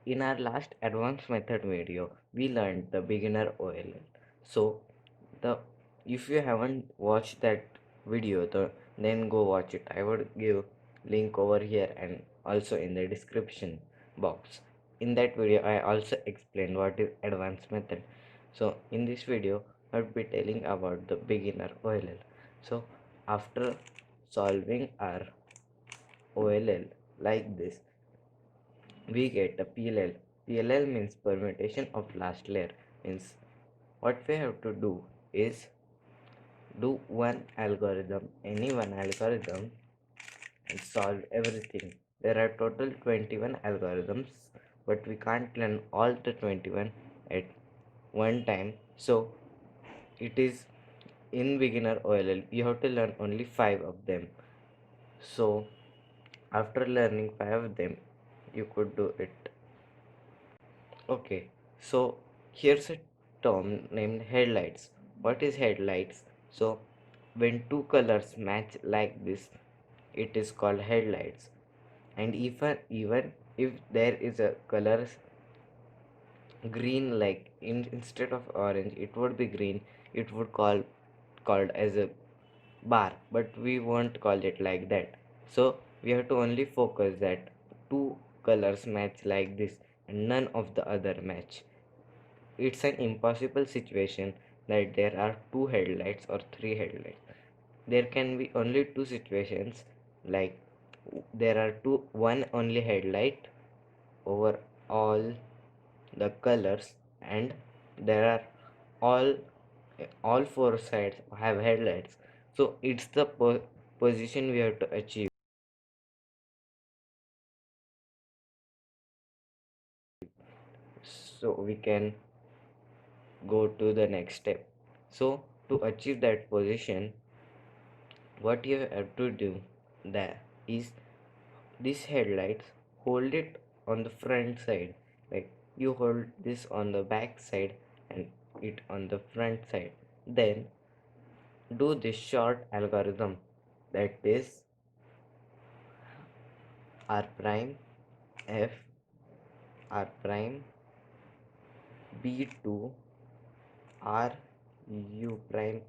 In our last advanced method video, we learned the beginner OLL. So, the if you haven't watched that video, then go watch it. I would give link over here and also in the description box. In that video, I also explained what is advanced method. So, in this video, I will be telling about the beginner OLL. So, after solving our OLL like this, we get a PLL. PLL means permutation of last layer. Means what we have to do is do one algorithm, any one algorithm, and solve everything. There are total 21 algorithms, but we can't learn all the 21 at one time. So it is in beginner OLL, you have to learn only 5 of them. So after learning 5 of them, you could do it. Okay, so here's a term named headlights. What is headlights? So when two colors match like this, it is called headlights. And even if there is a color green, like instead of orange, it would be green. It would called as a bar, but we won't call it like that. So we have to only focus that two colors match like this and none of the other match. It's an impossible situation that there are two headlights or three headlights. There can be only two situations, like there are one only headlight over all the colors, and there are all all four sides have headlights. So it's the position we have to achieve, so we can go to the next step. So to achieve that position, what you have to do there is this headlights, hold it on the front side, like you hold this on the back side and it on the front side. Then do this short algorithm, that is r prime f r prime b2 r u prime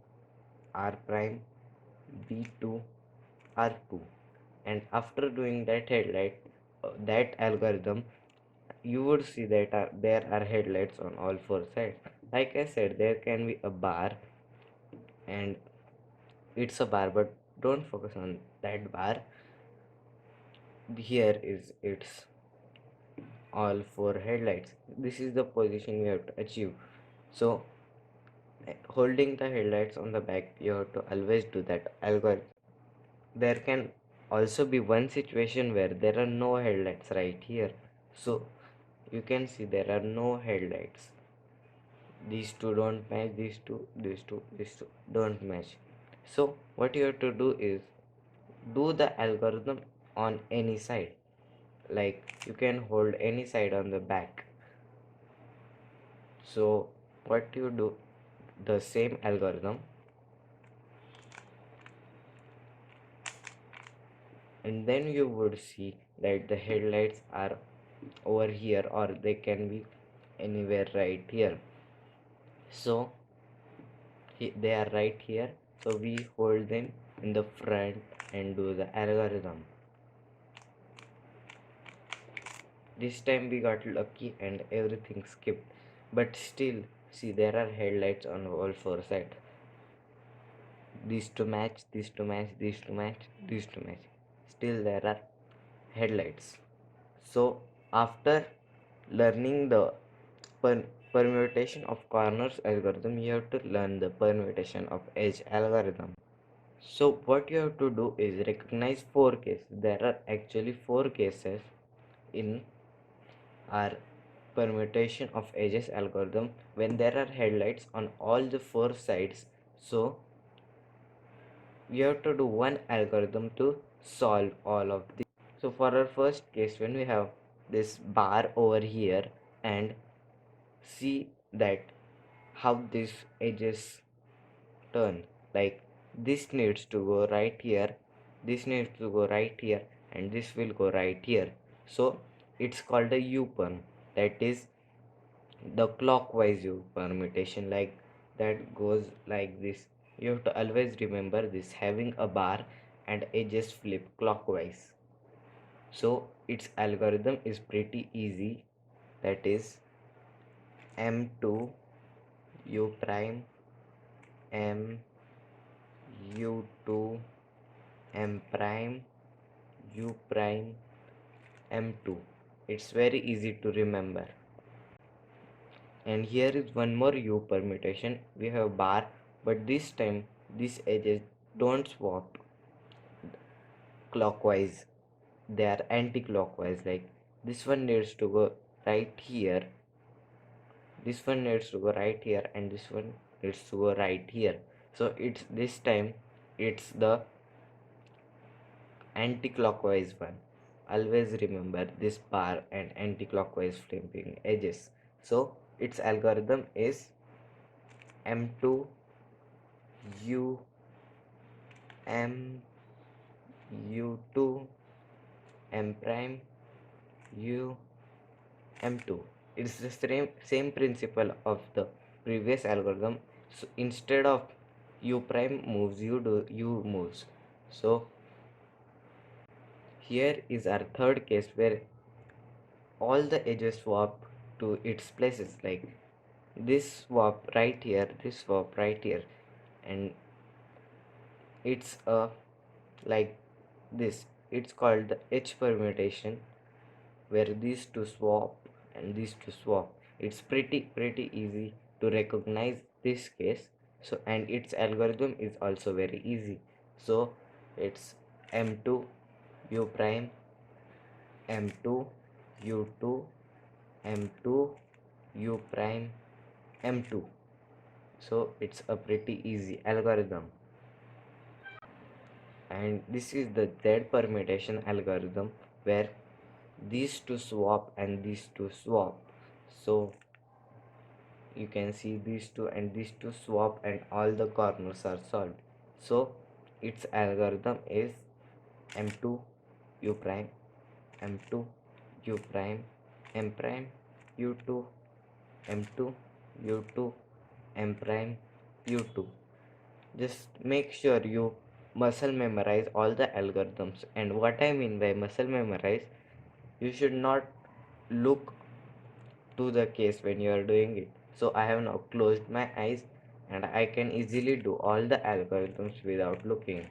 r prime b2 r2. And after doing that headlight, that algorithm, you would see that there are headlights on all four sides. Like I said, there can be a bar, and it's a bar, but don't focus on that bar. Here is its all four headlights. This is the position we have to achieve. So holding the headlights on the back, you have to always do that algorithm. There can also be one situation where there are no headlights right here. So you can see there are no headlights. These two don't match, these two don't match. So what you have to do is do the algorithm on any side, like you can hold any side on the back. So what you do, the same algorithm, and then you would see that the headlights are over here, or they can be anywhere right here. So they are right here, so we hold them in the front and do the algorithm. This time we got lucky and everything skipped, but still see there are headlights on all four sides. These to match, these to match, these to match, these to match. Still there are headlights. So after learning the permutation of corners algorithm, you have to learn the permutation of edge algorithm. So what you have to do is recognize four cases. There are actually four cases in our permutation of edges algorithm when there are headlights on all the four sides. So you have to do one algorithm to solve all of these. So for our first case, when we have this bar over here, and see that how these edges turn, like this needs to go right here, this needs to go right here, and this will go right here. So it's called a u-turn. that is the clockwise u permutation, like that goes like this. You have to always remember this, having a bar and edges flip clockwise. So its algorithm is pretty easy, that is m2 u prime m u2 m prime u prime m2. It's very easy to remember. And here is one more u permutation. We have bar, but this time these edges don't swap clockwise, they are anti-clockwise. Like this one needs to go right here, this one needs to go right here, and this one needs to go right here. So it's this time it's the anti-clockwise one. Always remember this bar and anti-clockwise flipping edges. So its algorithm is m2 u m u2 m prime u m2. It's the same principle of the previous algorithm. So instead of u prime moves, you do u moves. So here is our third case where all the edges swap to its places, like this swap right here, this swap right here, and it's a like this. It's called the H permutation, where these two swap and these two swap. It's pretty easy to recognize this case. So and its algorithm is also very easy. So it's m2 u prime m2 u2 m2 u prime m2. So it's a pretty easy algorithm. And this is the Z permutation algorithm, where these two swap and these two swap. So you can see these two and these two swap and all the corners are solved. So its algorithm is m2 u prime m2 u prime m prime u2 m2 u2 m prime u2. Just make sure you muscle memorize all the algorithms. And what I mean by muscle memorize, you should not look to the case when you are doing it. So I have now closed my eyes and I can easily do all the algorithms without looking.